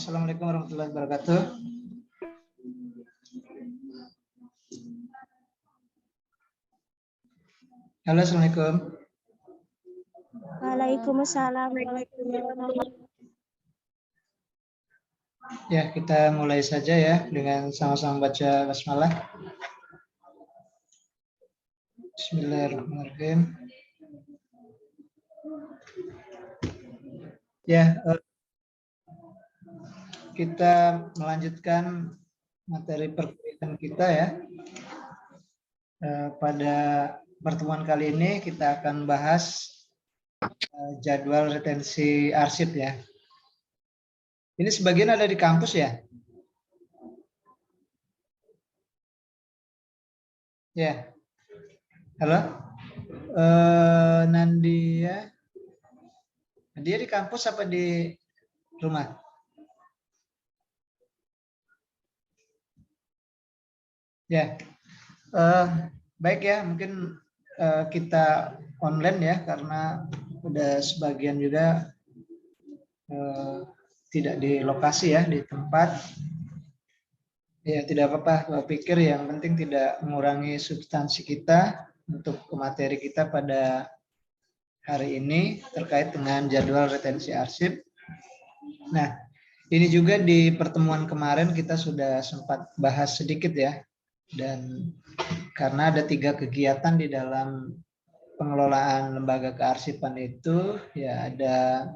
Assalamualaikum warahmatullahi wabarakatuh. Halo, Assalamualaikum. Waalaikumsalam. Ya, kita mulai saja ya dengan sama-sama baca basmalah. Bismillahirrahmanirrahim. Ya, kita melanjutkan materi perkuliahan kita ya. Pada pertemuan kali ini kita akan bahas jadwal retensi arsip ya. Ini sebagian ada di kampus ya? Ya. Halo? Nandia. Dia di kampus apa di rumah? Ya. Baik ya, mungkin kita online ya karena udah sebagian juga tidak di lokasi ya, di tempat. Ya tidak apa-apa, saya pikir yang penting tidak mengurangi substansi kita untuk materi kita pada hari ini terkait dengan jadwal retensi arsip. Nah, ini juga di pertemuan kemarin kita sudah sempat bahas sedikit ya, dan karena ada 3 kegiatan di dalam pengelolaan lembaga kearsipan itu, ya ada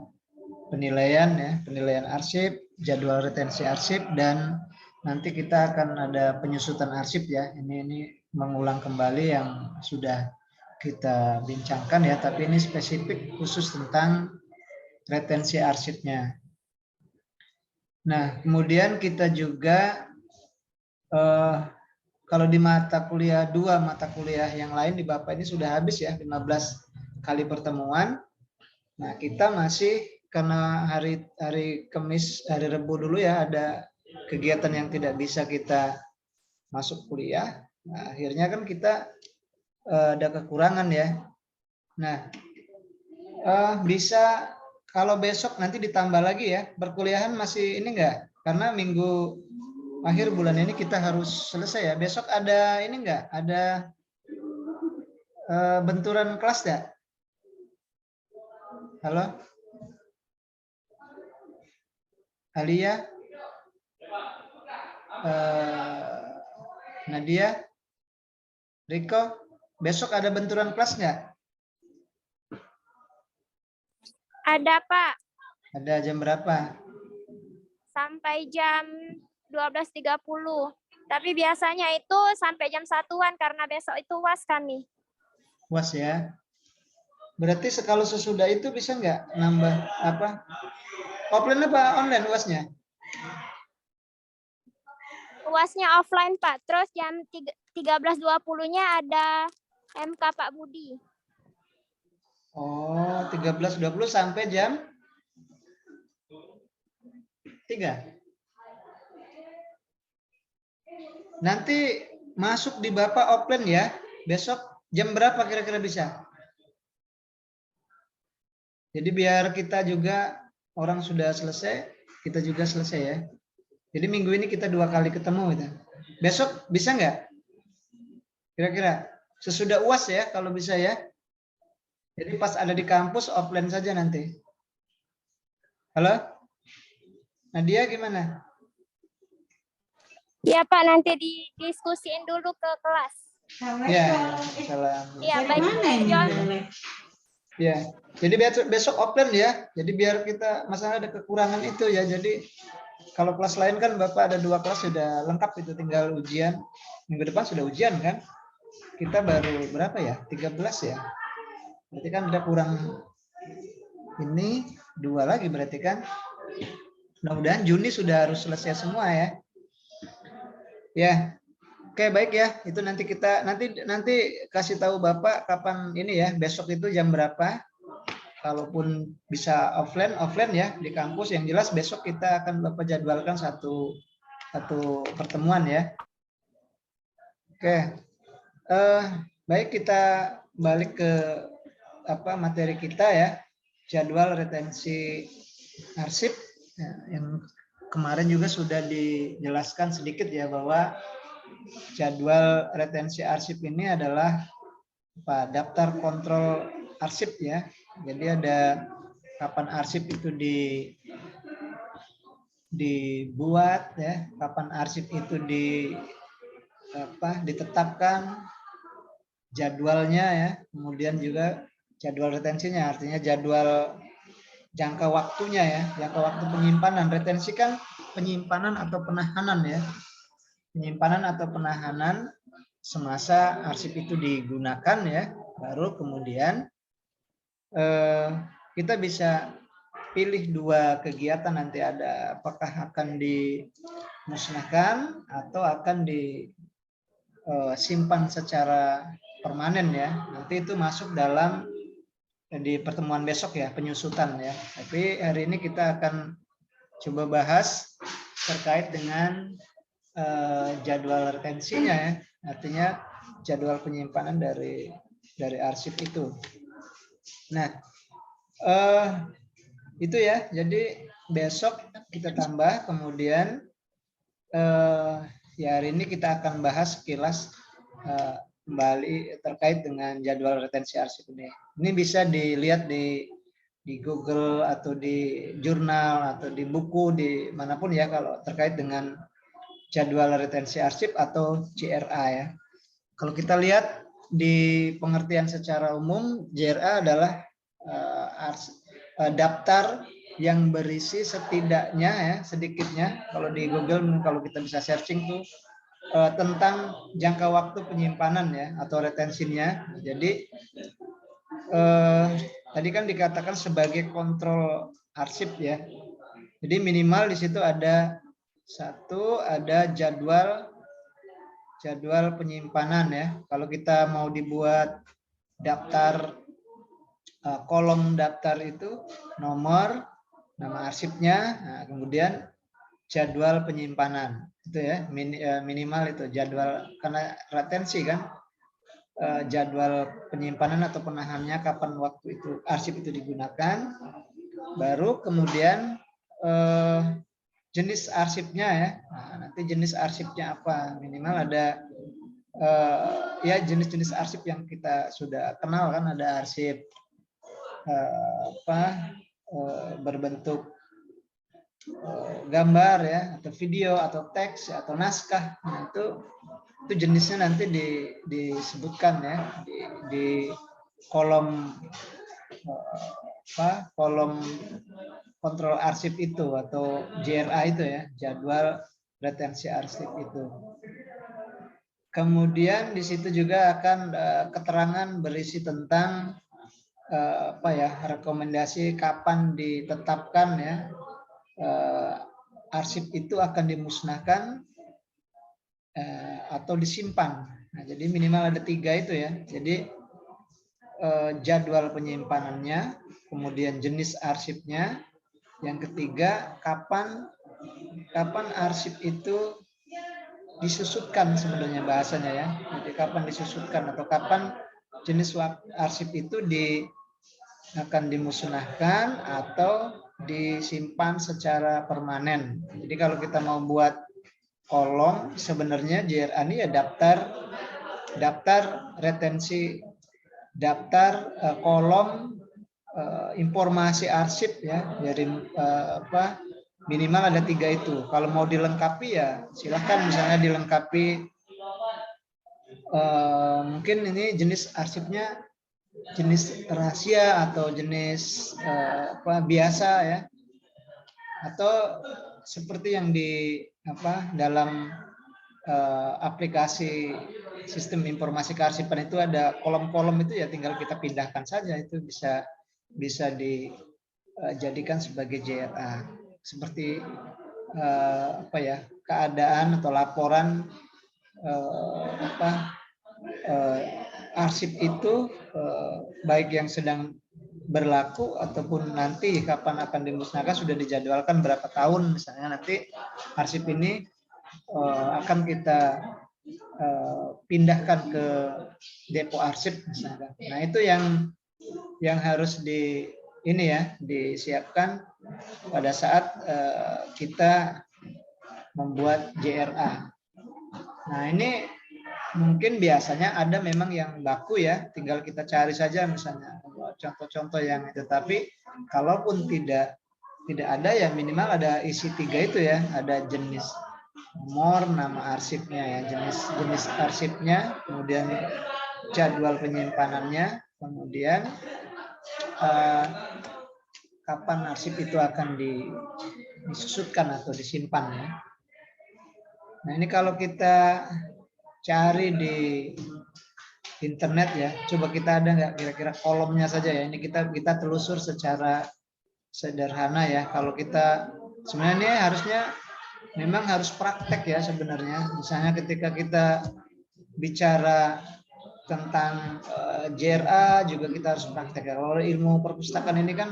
penilaian ya, penilaian arsip, jadwal retensi arsip, dan nanti kita akan ada penyusutan arsip ya. Ini mengulang kembali yang sudah kita bincangkan ya, tapi ini spesifik khusus tentang retensi arsipnya. Nah, kemudian kita juga kalau di mata kuliah 2 mata kuliah yang lain di Bapak ini sudah habis ya 15 kali pertemuan. Nah, kita masih karena hari Kamis, hari Rabu dulu ya ada kegiatan yang tidak bisa kita masuk kuliah. Nah, akhirnya kan kita ada kekurangan ya. Nah, bisa kalau besok nanti ditambah lagi ya, perkuliahan masih ini enggak? Karena minggu akhir bulan ini kita harus selesai ya. Besok ada ini enggak? Ada benturan kelas enggak? Halo? Alia? Nadia? Riko? Besok ada benturan kelas enggak? Ada, Pak. Ada jam berapa? Sampai jam 12.30. Tapi biasanya itu sampai jam 1-an karena besok itu UAS kami. UAS ya. Berarti kalau sesudah itu bisa nggak nambah apa? Offline apa online UASnya? UASnya offline, Pak. Terus jam 13.20-nya ada MK Pak Budi. Oh, 13.20 sampai jam 3. Nanti masuk di Bapak offline ya. Besok jam berapa kira-kira bisa? Jadi biar kita juga orang sudah selesai, kita juga selesai ya. Jadi minggu ini kita 2 kali ketemu gitu. Besok bisa nggak? Kira-kira sesudah UAS ya kalau bisa ya. Jadi pas ada di kampus offline saja nanti. Halo? Nadia gimana? Iya, Pak, nanti didiskusiin dulu ke kelas. Ya, salam. Iya, baik. John. Ya, jadi besok offline ya. Jadi biar kita masalah ada kekurangan itu ya. Jadi kalau kelas lain kan Bapak ada 2 kelas sudah lengkap itu, tinggal ujian. Minggu depan sudah ujian kan? Kita baru berapa ya? 13 ya. Berarti kan ada kurang ini 2 lagi berarti kan. Mudah-mudahan Juni sudah harus selesai semua ya. Ya. Oke, baik ya. Itu nanti kita nanti kasih tahu Bapak kapan ini ya. Besok itu jam berapa? Kalaupun bisa offline ya di kampus. Yang jelas besok kita akan Bapak jadwalkan satu pertemuan ya. Oke. Baik, kita balik ke materi kita ya. Jadwal retensi arsip yang kemarin juga sudah dijelaskan sedikit ya bahwa jadwal retensi arsip ini adalah daftar kontrol arsip ya. Jadi ada kapan arsip itu dibuat ya, kapan arsip itu ditetapkan, jadwalnya ya, kemudian juga jadwal retensinya, artinya jadwal jangka waktunya ya, jangka waktu penyimpanan. Retensi kan penyimpanan atau penahanan ya, penyimpanan atau penahanan semasa arsip itu digunakan ya, baru kemudian kita bisa pilih dua kegiatan nanti, ada apakah akan dimusnahkan atau akan disimpan secara permanen ya. Nanti itu masuk dalam di pertemuan besok ya, penyusutan ya. Tapi hari ini kita akan coba bahas terkait dengan jadwal retensinya ya, artinya jadwal penyimpanan dari arsip itu. Nah, itu ya. Jadi besok kita tambah, kemudian ya hari ini kita akan bahas sekilas kembali terkait dengan jadwal retensi arsip ini. Ini bisa dilihat di Google atau di jurnal atau di buku, di manapun ya, kalau terkait dengan jadwal retensi arsip atau JRA ya. Kalau kita lihat di pengertian secara umum, JRA adalah daftar yang berisi setidaknya ya, sedikitnya, kalau di Google kalau kita bisa searching tuh tentang jangka waktu penyimpanan ya atau retensinya. Jadi tadi kan dikatakan sebagai kontrol arsip ya. Jadi minimal di situ ada jadwal penyimpanan ya. Kalau kita mau dibuat daftar, kolom daftar itu nomor, nama arsipnya, nah, kemudian jadwal penyimpanan itu ya, minimal itu jadwal, karena retensi kan jadwal penyimpanan atau penahanannya kapan waktu itu arsip itu digunakan, baru kemudian jenis arsipnya ya. Nah, nanti jenis arsipnya apa, minimal ada ya jenis-jenis arsip yang kita sudah kenal kan, ada arsip berbentuk gambar ya, atau video atau teks atau naskah. Nah, itu jenisnya nanti disebutkan ya di kolom kolom kontrol arsip itu atau JRA itu ya, jadwal retensi arsip itu. Kemudian di situ juga akan keterangan berisi tentang rekomendasi kapan ditetapkan ya arsip itu akan dimusnahkan atau disimpan. Nah, jadi minimal ada 3 itu ya. Jadi jadwal penyimpanannya, kemudian jenis arsipnya, yang ketiga kapan arsip itu disusutkan sebenarnya bahasanya ya. Jadi kapan disusutkan atau kapan jenis arsip itu akan dimusnahkan atau disimpan secara permanen. Jadi kalau kita mau buat kolom, sebenarnya JRA ini ya daftar retensi, daftar kolom informasi arsip ya, dari minimal ada 3 itu. Kalau mau dilengkapi ya silahkan, misalnya dilengkapi mungkin ini jenis arsipnya jenis rahasia atau jenis biasa ya, atau seperti yang di dalam aplikasi sistem informasi kearsipan itu ada kolom-kolom itu ya, tinggal kita pindahkan saja, itu bisa dijadikan sebagai JRA, seperti keadaan atau laporan arsip itu, baik yang sedang berlaku ataupun nanti kapan akan dimusnahkan, sudah dijadwalkan berapa tahun misalnya, nanti arsip ini akan kita pindahkan ke depo arsip misalnya. Nah, itu yang harus ini ya disiapkan pada saat kita membuat JRA. Nah, ini mungkin biasanya ada memang yang baku ya, tinggal kita cari saja misalnya contoh-contoh yang itu. Tapi kalaupun tidak ada ya minimal ada isi 3 itu ya, ada jenis nomor, nama arsipnya ya, jenis arsipnya, kemudian jadwal penyimpanannya, kemudian kapan arsip itu akan disusutkan atau disimpan ya. Nah, ini kalau kita cari di internet ya, coba kita ada nggak kira-kira kolomnya saja ya. Ini kita telusur secara sederhana ya. Kalau kita sebenarnya harusnya memang harus praktek ya sebenarnya. Misalnya ketika kita bicara tentang JRA juga kita harus praktek ya. Kalau ilmu perpustakaan ini kan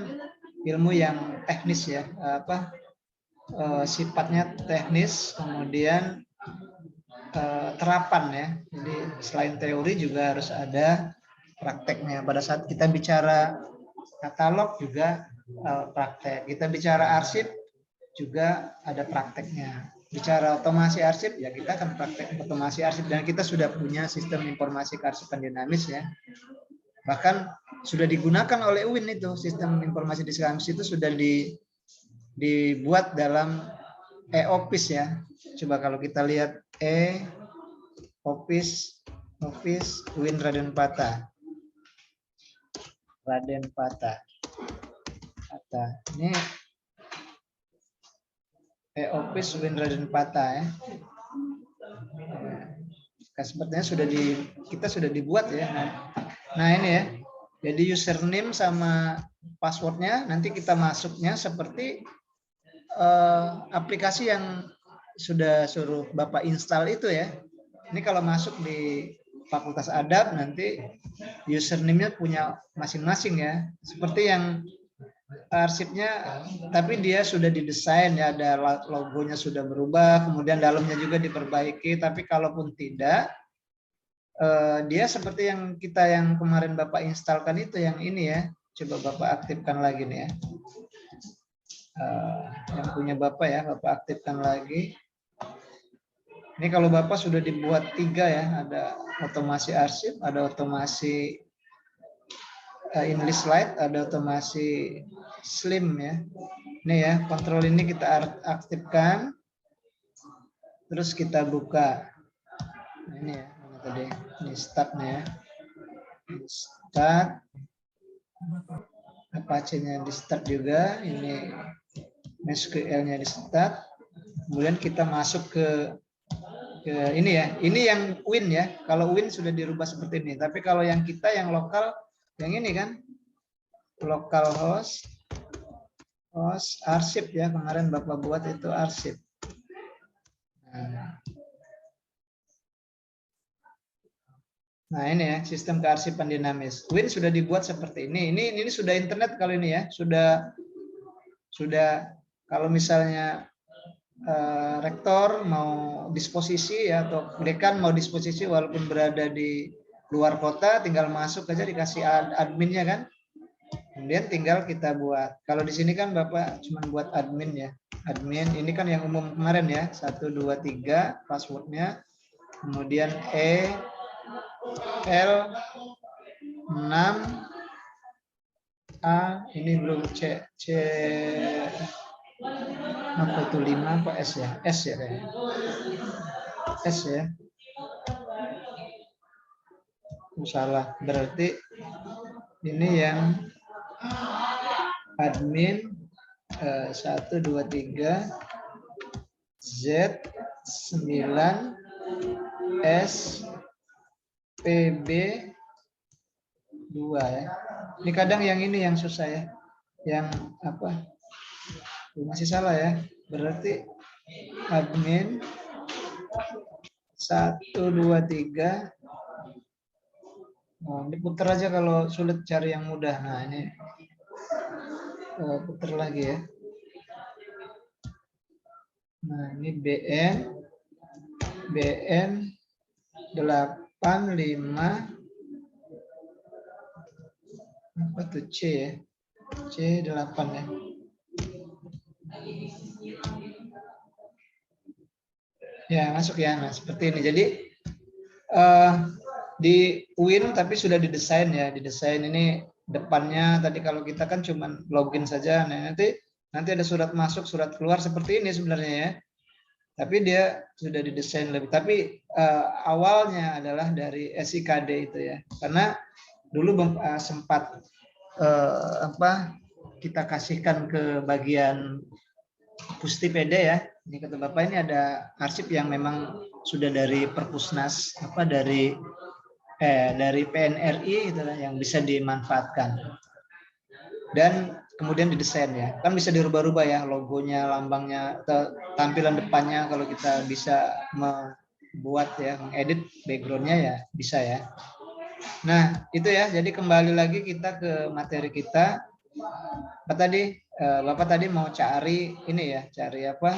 ilmu yang teknis ya, sifatnya teknis, kemudian terapan ya. Jadi selain teori juga harus ada prakteknya. Pada saat kita bicara katalog juga praktek. Kita bicara arsip juga ada prakteknya. Bicara otomasi arsip ya kita akan praktek otomasi arsip, dan kita sudah punya sistem informasi kearsipan dinamis ya. Bahkan sudah digunakan oleh UIN itu, sistem informasi dinamis itu sudah dibuat dalam e-office ya. Coba kalau kita lihat office UIN Raden Patah. Ini e-office UIN Raden Patah ya. Sepertinya kita sudah dibuat ya. Nah ini ya. Jadi username sama passwordnya nanti kita masuknya seperti aplikasi yang sudah suruh Bapak install itu ya. Ini kalau masuk di Fakultas Adab nanti username-nya punya masing-masing ya. Seperti yang arsipnya, tapi dia sudah didesain ya, ada logonya sudah berubah, kemudian dalamnya juga diperbaiki. Tapi kalaupun tidak, dia seperti yang kemarin Bapak instalkan itu yang ini ya. Coba Bapak aktifkan lagi nih ya. Yang punya Bapak ya, Bapak aktifkan lagi. Ini kalau Bapak sudah dibuat 3 ya, ada otomasi arsip, ada otomasi English Slide, ada otomasi slim ya. Ini ya, kontrol ini kita aktifkan, terus kita buka. Nah, ini ya, mana tadi? Ini startnya ya. Start. Apache-nya di start juga, ini SQL-nya di start. Kemudian kita masuk ke ini ya, ini yang Win ya. Kalau Win sudah dirubah seperti ini. Tapi kalau yang kita yang lokal, yang ini kan, local host arsip ya. Kemarin Bapak buat itu arsip. Nah ini ya, sistem kearsipan dinamis. Win sudah dibuat seperti ini. Ini sudah internet kalau ini ya. Sudah kalau misalnya rektor mau disposisi ya, atau dekan mau disposisi walaupun berada di luar kota, tinggal masuk aja dikasih adminnya kan, kemudian tinggal kita buat. Kalau di sini kan Bapak cuma buat admin ya, admin ini kan yang umum kemarin ya, 1 2 3 passwordnya, kemudian L 6 A, ini belum C apa itu 5 apa S ya? S ya kayaknya. S ya. Salah. Berarti ini yang admin 1 2 3 Z 9 S PB 2 ya. Ini kadang yang ini yang susah ya. Yang apa? Masih salah ya. Berarti admin 1 2 3. Oh, diputar aja kalau sulit cari yang mudah. Nah, ini putar lagi ya. Nah, ini BN 85 apa tuh C ya? C8 ya. Ya, masuk ya. Nah, seperti ini. Jadi di UIN tapi sudah didesain ya. Didesain ini depannya tadi kalau kita kan cuman login saja. Nah, nanti ada surat masuk, surat keluar seperti ini sebenarnya ya. Tapi dia sudah didesain lebih. Tapi awalnya adalah dari SIKD itu ya. Karena dulu sempat kita kasihkan ke bagian Pusti PD ya. Ini kata Bapak, ini ada arsip yang memang sudah dari Perpusnas, dari PNRI itu yang bisa dimanfaatkan. Dan kemudian didesain ya. Kan bisa dirubah-rubah ya logonya, lambangnya, tampilan depannya kalau kita bisa membuat ya, mengedit backgroundnya ya bisa ya. Nah, itu ya. Jadi kembali lagi kita ke materi kita. Bapak tadi mau cari ini ya, cari apa?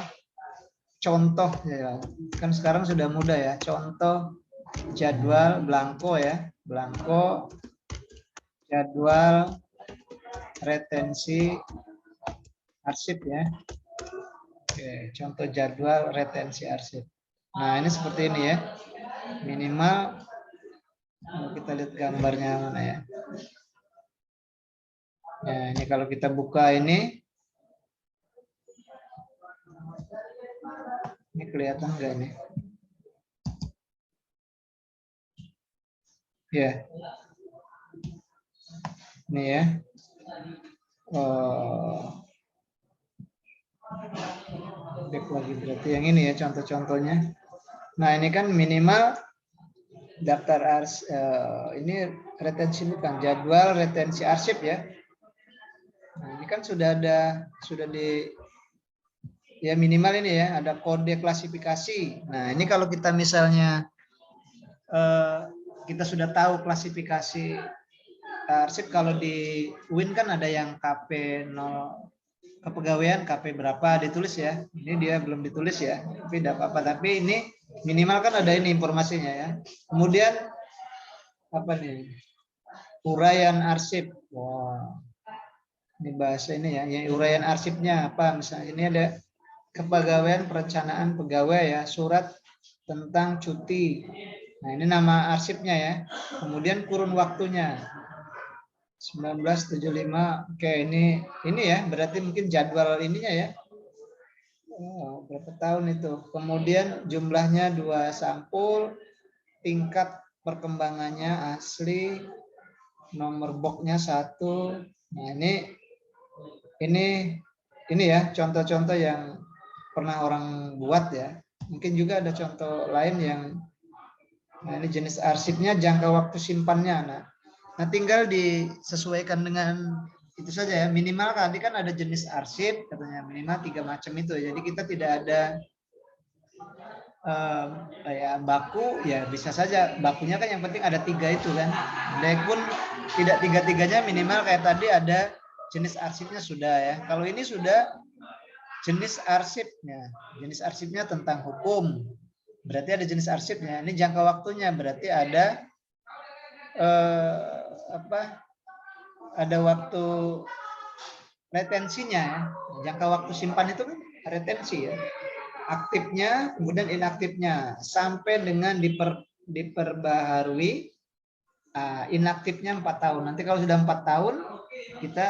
Contoh ya. Kan sekarang sudah mudah ya. Contoh jadwal blanko ya. Blanko jadwal retensi arsip ya. Oke, contoh jadwal retensi arsip. Nah, ini seperti ini ya. Minimal kita lihat gambarnya mana ya. Nah, ini kalau kita buka ini kelihatan enggak ini? Ya. Ini ya. Back lagi berarti yang ini ya contoh-contohnya. Nah, ini kan minimal daftar ini retensi bukan jadwal retensi arsip ya. Nah, ini kan sudah ya minimal ini ya ada kode klasifikasi. Nah, ini kalau kita misalnya kita sudah tahu klasifikasi arsip, kalau di UIN kan ada yang KP 0 kepegawaian KP berapa ditulis ya. Ini dia belum ditulis ya, tapi tidak apa-apa. Tapi ini minimal kan ada ini informasinya ya. Kemudian apa nih? Uraian arsip. Wow. Ini bahasa ini ya. Yang uraian arsipnya apa? Misalnya ini ada kepegawaian perencanaan pegawai ya, surat tentang cuti. Nah, ini nama arsipnya ya. Kemudian kurun waktunya. 1975. Oke, ini ya, berarti mungkin jadwal ininya ya. Oh, berapa tahun itu? Kemudian jumlahnya 2 sampul, tingkat perkembangannya asli, nomor boxnya 1. Nah, ini ya contoh-contoh yang pernah orang buat ya. Mungkin juga ada contoh lain yang ini jenis arsipnya, jangka waktu simpannya. Nah, tinggal disesuaikan dengan itu saja ya. Minimal tadi kan ada jenis arsip katanya minimal 3 macam itu. Jadi kita tidak ada baku ya, bisa saja bakunya kan yang penting ada 3 itu kan. Walaupun tidak 3-3-nya minimal kayak tadi ada jenis arsipnya sudah ya. Kalau ini sudah jenis arsipnya. Jenis arsipnya tentang hukum. Berarti ada jenis arsipnya. Ini jangka waktunya berarti ada ada waktu retensinya ya. Jangka waktu simpan itu kan retensi ya. Aktifnya kemudian inaktifnya sampai dengan diperbaharui. Inaktifnya 4 tahun. Nanti kalau sudah 4 tahun kita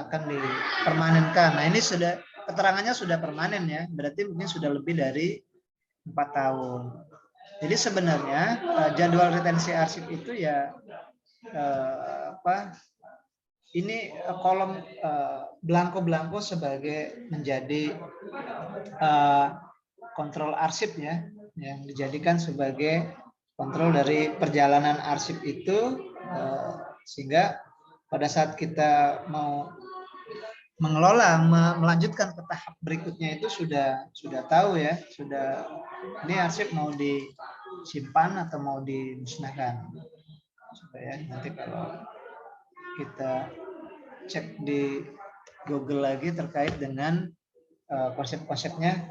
akan dipermanenkan. Nah, ini sudah keterangannya sudah permanen ya. Berarti mungkin sudah lebih dari 4 tahun. Jadi sebenarnya jadwal retensi arsip itu ya ini kolom blanko-blanko sebagai menjadi kontrol arsip ya, yang dijadikan sebagai kontrol dari perjalanan arsip itu, sehingga pada saat kita mau mengelola, melanjutkan ke tahap berikutnya itu sudah tahu ya, ini arsip mau disimpan atau mau dimusnahkan. Supaya nanti kalau kita cek di Google lagi terkait dengan konsep-konsepnya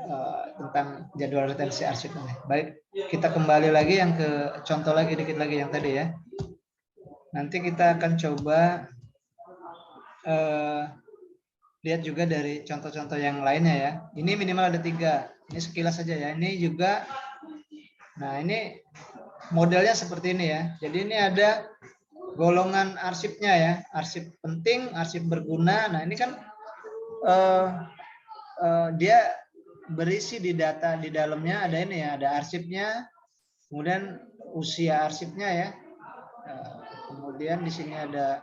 tentang jadwal retensi arsip ini. Baik, kita kembali lagi yang ke contoh lagi dikit lagi yang tadi ya. Nanti kita akan coba lihat juga dari contoh-contoh yang lainnya ya. Ini minimal ada 3. Ini sekilas saja ya. Ini juga, nah ini modelnya seperti ini ya. Jadi ini ada golongan arsipnya ya. Arsip penting, arsip berguna. Nah ini kan dia berisi di data di dalamnya ada ini ya. Ada arsipnya, kemudian usia arsipnya ya. Kemudian di sini ada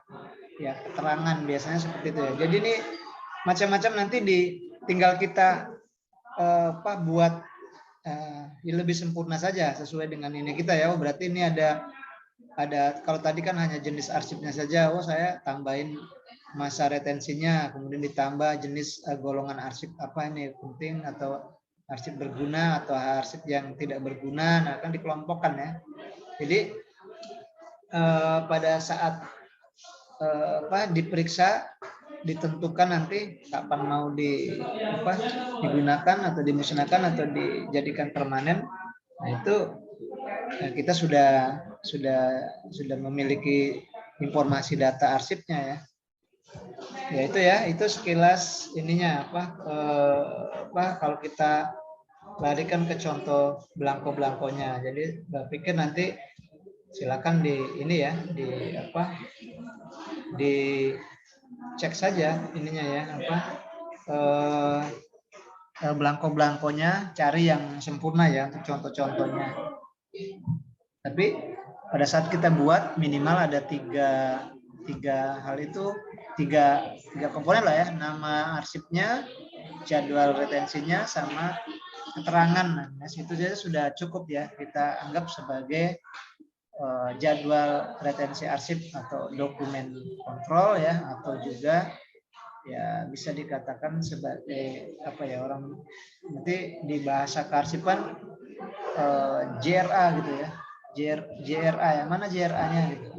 ya keterangan biasanya seperti itu ya. Jadi ini macam-macam nanti tinggal kita buat lebih sempurna saja sesuai dengan ini kita ya. Oh, berarti ini ada kalau tadi kan hanya jenis arsipnya saja. Oh, saya tambahin masa retensinya, kemudian ditambah jenis golongan arsip apa ini penting atau arsip berguna atau arsip yang tidak berguna. Nah, kan dikelompokkan ya. Jadi pada saat diperiksa ditentukan nanti kapan mau digunakan atau dimusnahkan atau dijadikan permanen. Nah itu kita sudah memiliki informasi data arsipnya ya. Ya itu ya, itu sekilas ininya kalau kita larikan ke contoh belangko-belangkonya. Jadi saya pikir nanti silakan dicek saja ininya ya belangko-belangkonya, cari yang sempurna ya untuk contoh-contohnya. Tapi pada saat kita buat minimal ada tiga hal itu, tiga komponen lah ya, nama arsipnya, jadwal retensinya, sama keterangan. Nah itu saja sudah cukup ya, kita anggap sebagai jadwal retensi arsip atau dokumen kontrol ya, atau juga ya bisa dikatakan sebagai orang nanti di bahasa kearsipan JRA gitu ya, JRA ya, mana JRA-nya gitu.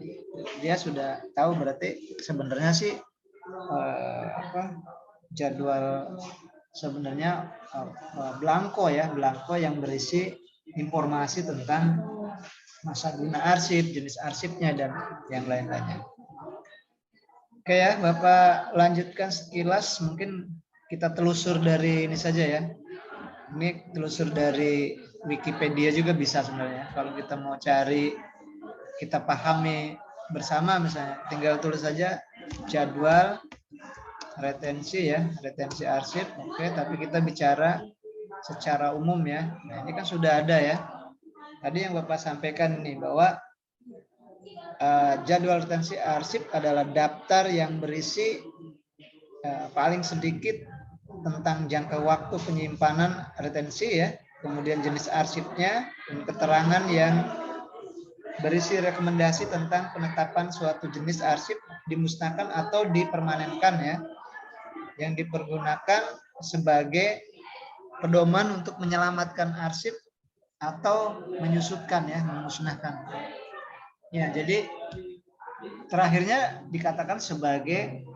Dia sudah tahu berarti sebenarnya sih jadwal sebenarnya belangko yang berisi informasi tentang masa guna arsip, jenis arsipnya, dan yang lain-lainnya. Oke ya, Bapak lanjutkan sekilas, mungkin kita telusur dari ini saja ya. Ini telusur dari Wikipedia juga bisa sebenarnya. Kalau kita mau cari, kita pahami bersama misalnya, tinggal tulis saja jadwal retensi ya, retensi arsip. Oke, tapi kita bicara secara umum ya. Nah, ini kan sudah ada ya. Tadi yang Bapak sampaikan ini bahwa jadwal retensi arsip adalah daftar yang berisi paling sedikit tentang jangka waktu penyimpanan retensi ya, kemudian jenis arsipnya, dan keterangan yang berisi rekomendasi tentang penetapan suatu jenis arsip dimusnahkan atau dipermanenkan ya, yang dipergunakan sebagai pedoman untuk menyelamatkan arsip atau menyusutkan ya, memusnahkan. Ya, jadi terakhirnya dikatakan sebagai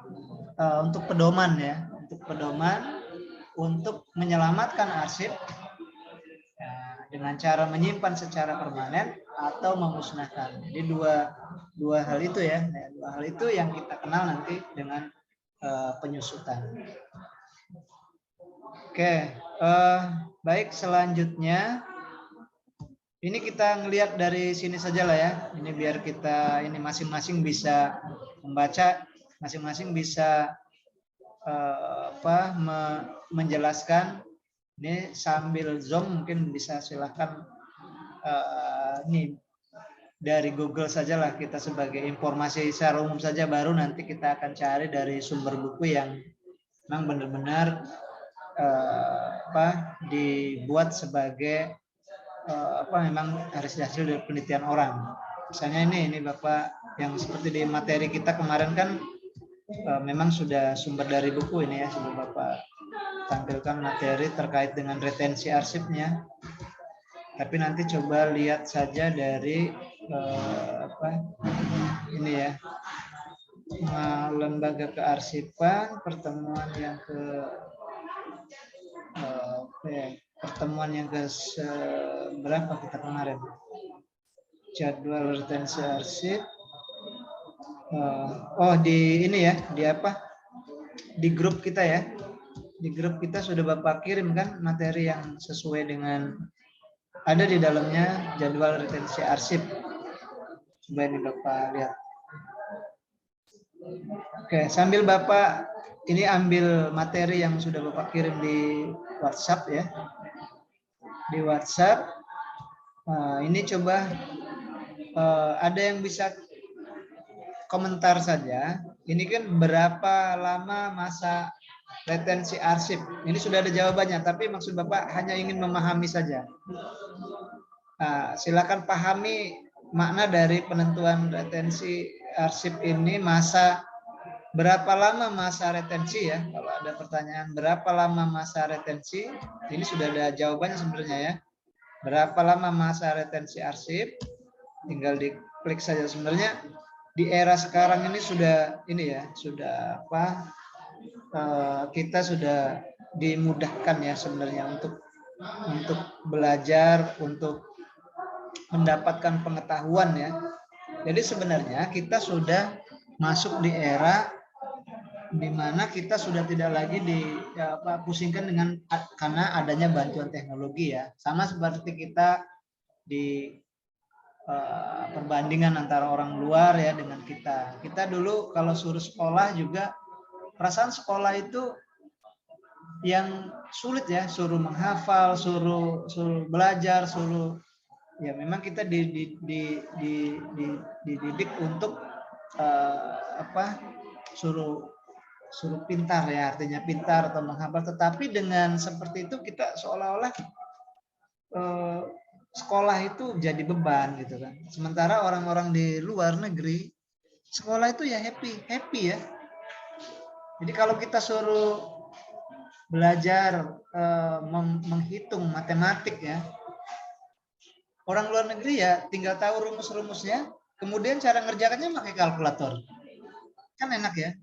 untuk pedoman ya, untuk pedoman untuk menyelamatkan arsip ya, dengan cara menyimpan secara permanen atau memusnahkan. Jadi dua hal itu ya, dua hal itu yang kita kenal nanti dengan penyusutan. Oke, baik, selanjutnya ini kita ngelihat dari sini saja lah ya. Ini biar kita ini masing-masing bisa membaca, masing-masing bisa menjelaskan. Ini sambil Zoom mungkin bisa silahkan ini dari Google saja lah, kita sebagai informasi secara umum saja, baru nanti kita akan cari dari sumber buku yang memang benar-benar dibuat sebagai memang hasil dari penelitian orang. Misalnya ini Bapak yang seperti di materi kita kemarin kan memang sudah sumber dari buku ini ya, sudah Bapak tampilkan materi terkait dengan retensi arsipnya. Tapi nanti coba lihat saja dari ini ya, lembaga kearsipan, pertemuan yang berapa kita kemarin, jadwal retensi arsip. Di ini ya, di apa? di grup kita ya. Di grup kita sudah Bapak kirim kan materi yang sesuai dengan ada di dalamnya jadwal retensi arsip. Coba ini Bapak lihat. Oke, sambil Bapak ini ambil materi yang sudah Bapak kirim di WhatsApp ya. Di WhatsApp, ini coba ada yang bisa komentar saja. Ini kan berapa lama masa retensi arsip? Ini sudah ada jawabannya, tapi maksud Bapak hanya ingin memahami saja. Silakan pahami makna dari penentuan retensi arsip ini, berapa lama masa retensi ya. Kalau ada pertanyaan berapa lama masa retensi, ini sudah ada jawabannya sebenarnya ya. Berapa lama masa retensi arsip, tinggal diklik saja. Sebenarnya di era sekarang ini sudah kita sudah dimudahkan ya sebenarnya untuk belajar, untuk mendapatkan pengetahuan ya. Jadi sebenarnya kita sudah masuk di era di mana kita sudah tidak lagi pusingkan karena adanya bantuan teknologi ya. Sama seperti kita di perbandingan antara orang luar ya dengan kita. Kita dulu kalau suruh sekolah juga, perasaan sekolah itu yang sulit ya, suruh menghafal, suruh belajar, ya memang kita dididik untuk suruh pintar ya, artinya pintar atau menghafal. Tetapi dengan seperti itu kita seolah-olah sekolah itu jadi beban gitu kan. Sementara orang-orang di luar negeri sekolah itu ya happy ya. Jadi kalau kita suruh belajar menghitung matematik ya, orang luar negeri ya tinggal tahu rumus-rumusnya, kemudian cara ngerjakannya pakai kalkulator. Kan enak ya,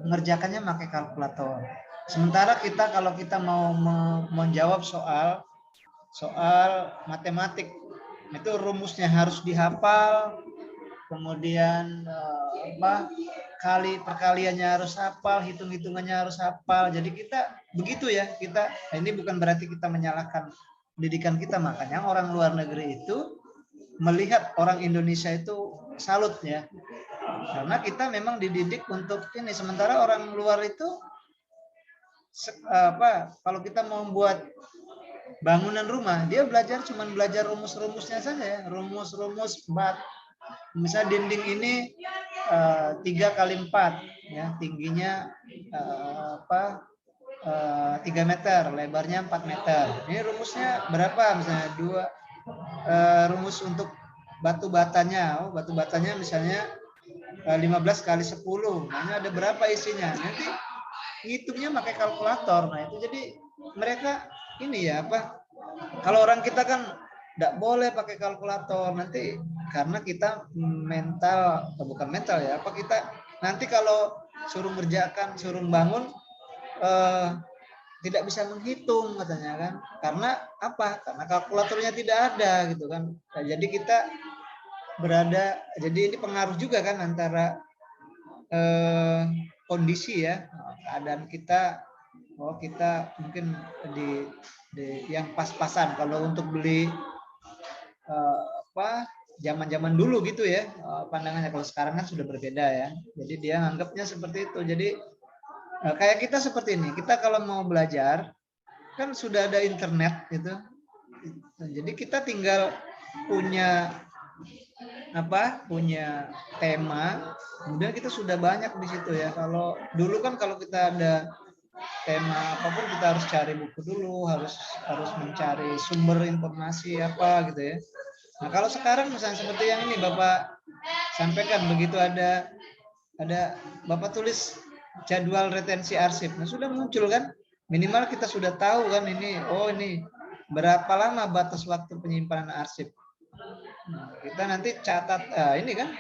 ngerjakannya pakai kalkulator. Sementara kita kalau kita mau menjawab soal matematik, itu rumusnya harus dihafal, kemudian perkaliannya harus hafal, hitung-hitungannya harus hafal. Jadi kita begitu ya, ini bukan berarti kita menyalahkan pendidikan kita, makanya orang luar negeri itu melihat orang Indonesia itu salut ya. Karena kita memang dididik untuk ini, sementara orang luar itu kalau kita mau membuat bangunan rumah, dia cuma belajar rumus-rumusnya saja ya, rumus misalnya dinding ini 3 kali 4 ya, tingginya 3 meter, lebarnya 4 meter. Ini rumusnya berapa? Misalnya rumus untuk batu batanya misalnya 15 kali 10. Nah, ada berapa isinya? Nanti ngitungnya pakai kalkulator. Nah, itu jadi mereka ini ya kalau orang kita kan tidak boleh pakai kalkulator nanti, karena kita bukan mental ya, kita nanti kalau suruh kerjakan, suruh bangun tidak bisa menghitung katanya kan, karena karena kalkulatornya tidak ada gitu kan. Nah, jadi kita jadi ini pengaruh juga kan antara kondisi ya, keadaan kita. Kita mungkin di yang pas-pasan. Kalau untuk beli zaman-zaman dulu gitu ya pandangannya, kalau sekarang kan sudah berbeda ya. Jadi dia anggapnya seperti itu. Jadi kayak kita seperti ini, kita kalau mau belajar kan sudah ada internet gitu. Jadi kita tinggal punya tema, kemudian kita sudah banyak di situ ya. Kalau dulu kan kalau kita ada tema apapun kita harus cari buku dulu, harus mencari sumber informasi gitu ya. Nah, kalau sekarang misalnya seperti yang ini Bapak sampaikan, begitu ada Bapak tulis jadwal retensi arsip, nah sudah muncul kan, minimal kita sudah tahu kan ini berapa lama batas waktu penyimpanan arsip. Nah, kita nanti catat, ini kan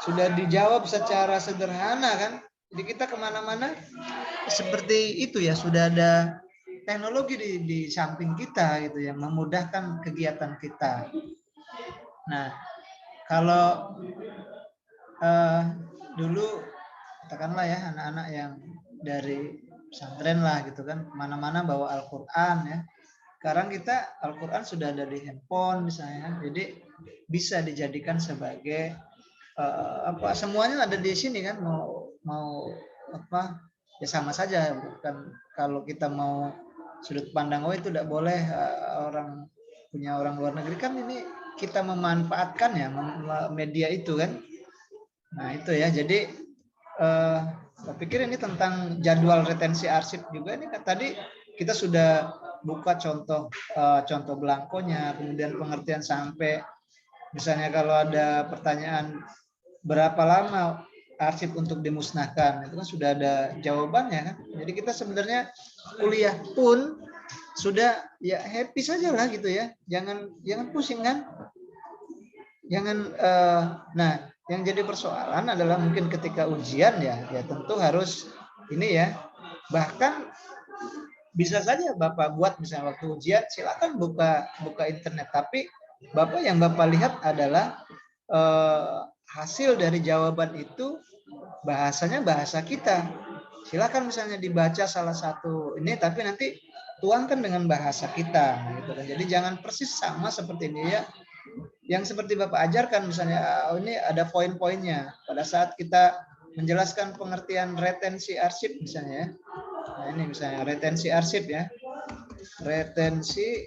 sudah dijawab secara sederhana kan. Jadi kita kemana-mana seperti itu ya, sudah ada teknologi di samping kita gitu yang memudahkan kegiatan kita. Nah, kalau dulu katakanlah ya anak-anak yang dari pesantren lah gitu kan, mana-mana bawa Al-Quran ya. Sekarang kita Al-Quran sudah ada di handphone misalnya, jadi bisa dijadikan sebagai apa, semuanya ada di sini kan, mau apa ya sama saja. Bukan kalau kita mau sudut pandang oh itu tidak boleh orang punya orang luar negeri, kan ini kita memanfaatkan ya media itu kan. Nah itu ya, jadi saya pikir ini tentang jadwal retensi arsip juga. Ini kan tadi kita sudah buka contoh belangkonya, kemudian pengertian sampai misalnya kalau ada pertanyaan berapa lama arsip untuk dimusnahkan, itu kan sudah ada jawabannya kan. Jadi kita sebenarnya kuliah pun sudah ya happy saja lah gitu ya, jangan pusing kan, jangan nah yang jadi persoalan adalah mungkin ketika ujian ya tentu harus ini ya, bahkan bisa saja Bapak buat misalnya waktu ujian silakan buka internet, tapi yang Bapak lihat adalah hasil dari jawaban itu bahasanya bahasa kita. Silakan misalnya dibaca salah satu ini, tapi nanti tuangkan dengan bahasa kita gitu kan. Jadi jangan persis sama seperti ini ya. Yang seperti Bapak ajarkan misalnya ini ada poin-poinnya pada saat kita menjelaskan pengertian retensi arsip misalnya ya. Nah, ini misalnya retensi arsip ya. Retensi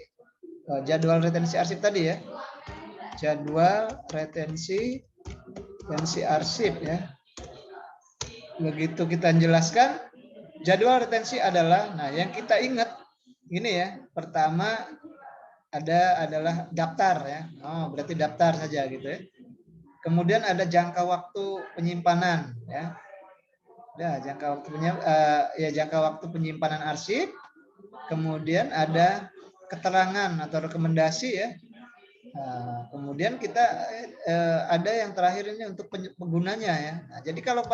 jadwal retensi arsip tadi ya. Jadwal retensi arsip ya. Begitu kita jelaskan jadwal retensi adalah, nah yang kita ingat ini ya, pertama adalah daftar ya. Oh, berarti daftar saja gitu ya. Kemudian ada jangka waktu penyimpanan ya. Ada jangka waktu penyimpanan arsip. Kemudian ada keterangan atau rekomendasi ya. Nah, kemudian kita ada yang terakhir ini untuk penggunanya ya. Nah, jadi kalau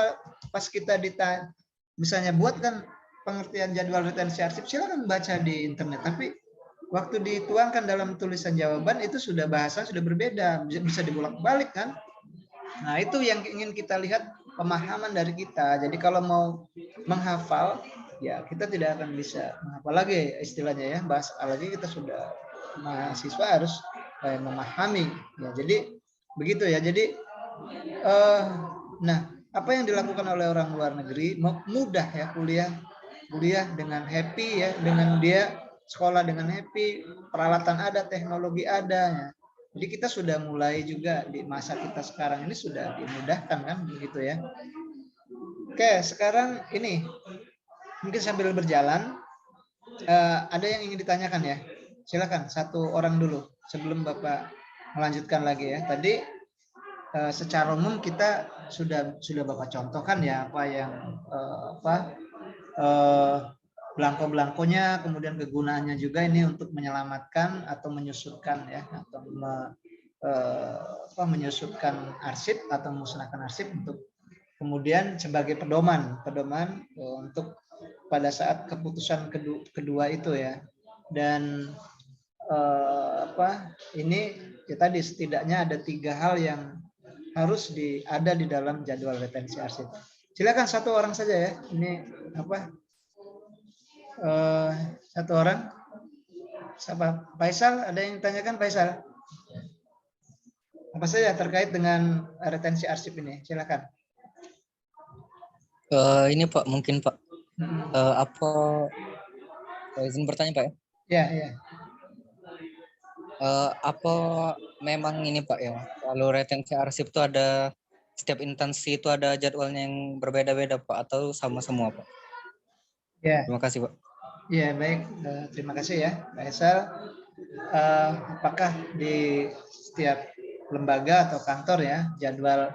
pas kita ditanya, misalnya buatkan pengertian jadwal retensi arsip, silakan baca di internet. Tapi waktu dituangkan dalam tulisan jawaban itu sudah bahasa sudah berbeda, bisa dibolak-balik kan. Nah itu yang ingin kita lihat, pemahaman dari kita. Jadi kalau mau menghafal, ya kita tidak akan bisa menghafal lagi istilahnya ya. Bahasa lagi kita sudah mahasiswa harus memahami. Ya, jadi begitu ya. Jadi nah apa yang dilakukan oleh orang luar negeri mudah ya, kuliah dengan happy ya, dengan dia sekolah dengan happy, peralatan ada, teknologi ada ya. Jadi kita sudah mulai juga di masa kita sekarang ini sudah dimudahkan kan begitu ya. Oke, sekarang ini mungkin sambil berjalan ada yang ingin ditanyakan ya. Silakan satu orang dulu sebelum Bapak melanjutkan lagi ya. Tadi secara umum kita sudah Bapak contohkan ya apa yang belangko-belangkonya, kemudian kegunaannya juga ini untuk menyelamatkan atau menyusutkan ya, atau menyusutkan arsip atau memusnahkan arsip, untuk kemudian sebagai pedoman untuk pada saat keputusan kedua itu ya. Dan ini ya tadi setidaknya ada 3 hal yang harus ada di dalam jadwal retensi arsip. Silakan satu orang saja ya. Ini satu orang. Siapa? Faisal, ada yang ditanyakan Faisal? Apa saja terkait dengan retensi arsip ini? Silakan. Ini Pak, mungkin Pak. Izin bertanya Pak ya? Ya. Apa memang ini Pak ya, kalau retensi arsip itu ada setiap instansi itu ada jadwalnya yang berbeda-beda Pak, atau sama semua Pak? Ya. Terima kasih Pak. Ya baik, terima kasih ya Pak Faisal. Apakah di setiap lembaga atau kantor ya jadwal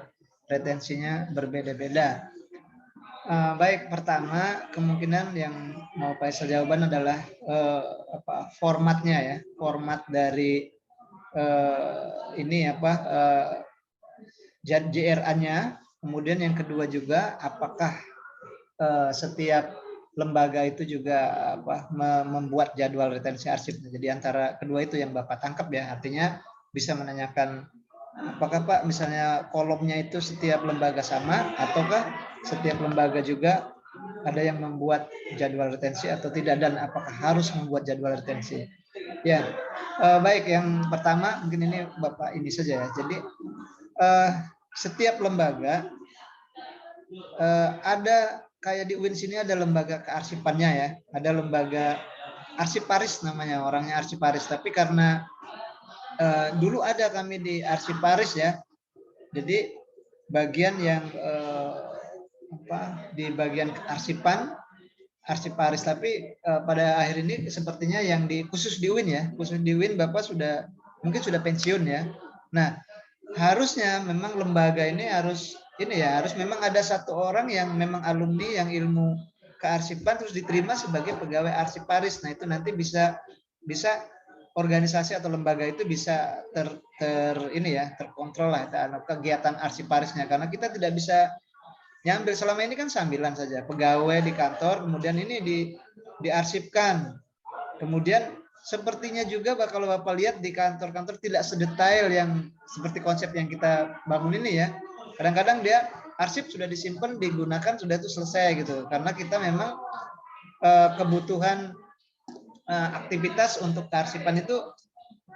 retensinya berbeda-beda? Baik, pertama kemungkinan yang mau Faisal jawaban adalah formatnya ya, format dari ini JRA-nya. Kemudian yang kedua juga apakah setiap lembaga itu juga membuat jadwal retensi arsip. Jadi antara kedua itu yang Bapak tangkap ya, artinya bisa menanyakan apakah Pak misalnya kolomnya itu setiap lembaga sama, ataukah setiap lembaga juga ada yang membuat jadwal retensi atau tidak, dan apakah harus membuat jadwal retensi. Ya, baik, yang pertama mungkin ini Bapak ini saja ya. Jadi setiap lembaga ada, kayak di UIN sini ada lembaga kearsipannya ya, ada lembaga arsiparis namanya, orangnya arsiparis. Tapi karena dulu ada kami di arsiparis ya, jadi bagian yang di bagian kearsipan, arsiparis. Tapi pada akhir ini sepertinya yang khusus di UIN ya, khusus di UIN Bapak mungkin sudah pensiun ya. Nah, harusnya memang lembaga ini harus memang ada satu orang yang memang alumni yang ilmu kearsipan terus diterima sebagai pegawai arsiparis. Nah, itu nanti bisa organisasi atau lembaga itu bisa terkontrol lah kegiatan arsiparisnya, karena kita tidak bisa nyambil. Selama ini kan sambilan saja, pegawai di kantor, kemudian ini diarsipkan. Kemudian sepertinya juga kalau Bapak lihat di kantor-kantor tidak sedetail yang seperti konsep yang kita bangun ini ya. Kadang-kadang dia arsip sudah disimpan, digunakan, sudah itu selesai gitu. Karena kita memang kebutuhan aktivitas untuk kearsipan itu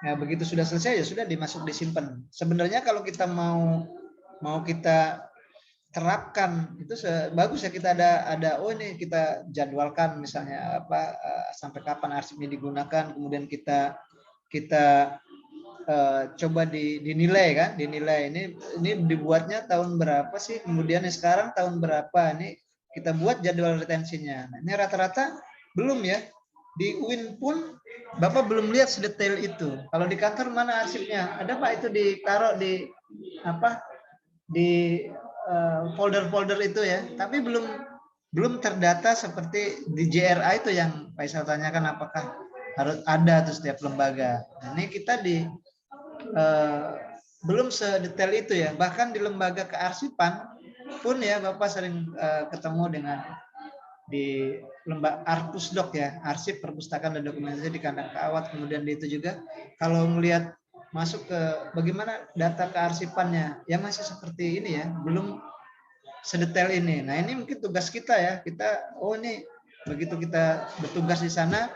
ya, begitu sudah selesai ya sudah disimpan. Sebenarnya kalau kita mau kita terapkan itu bagus ya, kita ada ini kita jadwalkan misalnya sampai kapan arsip ini digunakan, kemudian kita coba dinilai kan, ini dibuatnya tahun berapa sih, kemudian sekarang tahun berapa, ini kita buat jadwal retensinya. Nah, ini rata-rata belum ya, di UIN pun Bapak belum lihat sedetail itu. Kalau di kantor mana arsipnya? Ada Pak, itu ditaruh di folder-folder itu ya, tapi belum terdata seperti di JRA itu yang Faisal tanyakan, apakah harus ada tuh setiap lembaga. Nah, ini kita belum sedetail itu ya. Bahkan di lembaga kearsipan pun ya, Bapak sering ketemu dengan di lembaga Arpusdok ya, arsip perpustakaan dan dokumentasi di kandang kawat. Kemudian di itu juga kalau melihat masuk ke bagaimana data kearsipannya ya, masih seperti ini ya, belum sedetail ini. Nah, ini mungkin tugas kita ya, kita ini begitu kita bertugas di sana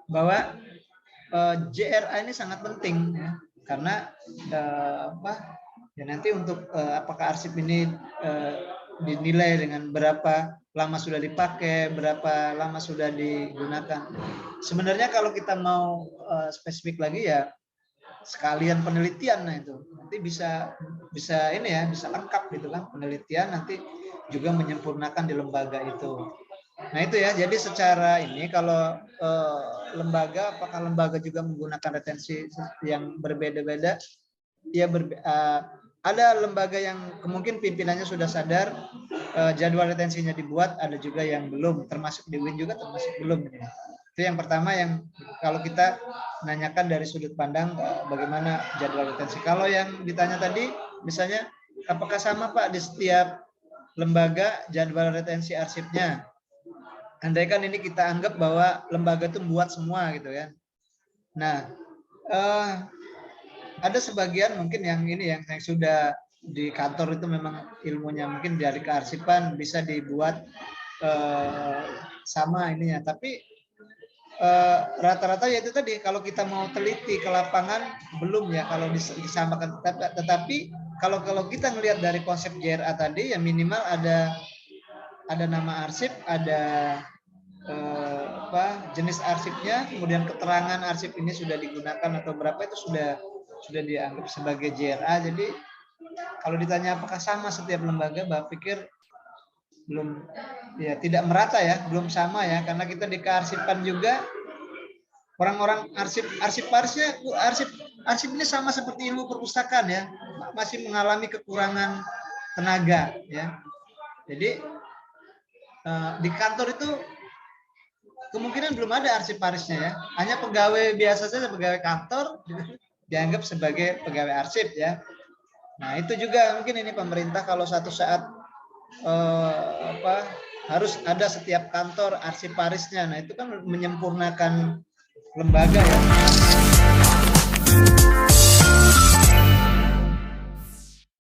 bahwa JRA ini sangat penting ya, karena ya nanti untuk apakah arsip ini dinilai dengan berapa lama sudah dipakai, berapa lama sudah digunakan. Sebenarnya kalau kita mau spesifik lagi ya, sekalian penelitian, nah itu nanti bisa ini ya, bisa lengkap gitu kan, penelitian nanti juga menyempurnakan di lembaga itu. Nah itu ya, jadi secara ini kalau lembaga, apakah lembaga juga menggunakan retensi yang berbeda-beda ya, ada lembaga yang mungkin pimpinannya sudah sadar jadwal retensinya dibuat, ada juga yang belum, termasuk di UIN juga termasuk belum. Itu yang pertama, yang kalau kita nanyakan dari sudut pandang bagaimana jadwal retensi. Kalau yang ditanya tadi misalnya apakah sama Pak di setiap lembaga jadwal retensi arsipnya, andaikan ini kita anggap bahwa lembaga itu buat semua gitu ya. Nah, ada sebagian mungkin yang ini yang sudah di kantor itu memang ilmunya mungkin dari kearsipan bisa dibuat sama ininya, tapi rata-rata ya itu tadi, kalau kita mau teliti ke lapangan belum ya kalau disamakan. Tetapi kalau kita ngelihat dari konsep JRA tadi ya, minimal ada nama arsip, ada jenis arsipnya, kemudian keterangan arsip ini sudah digunakan atau berapa, itu sudah dianggap sebagai JRA. Jadi kalau ditanya apakah sama setiap lembaga, Bapak pikir belum ya, tidak merata ya, belum sama ya, karena kita di kearsipan juga orang-orang arsiparisnya, arsip ini sama seperti ilmu perpustakaan ya, masih mengalami kekurangan tenaga ya. Jadi di kantor itu kemungkinan belum ada arsiparisnya ya, hanya pegawai biasa saja, pegawai kantor dianggap sebagai pegawai arsip ya. Nah itu juga mungkin ini pemerintah kalau satu saat harus ada setiap kantor arsiparisnya, nah itu kan menyempurnakan lembaga ya.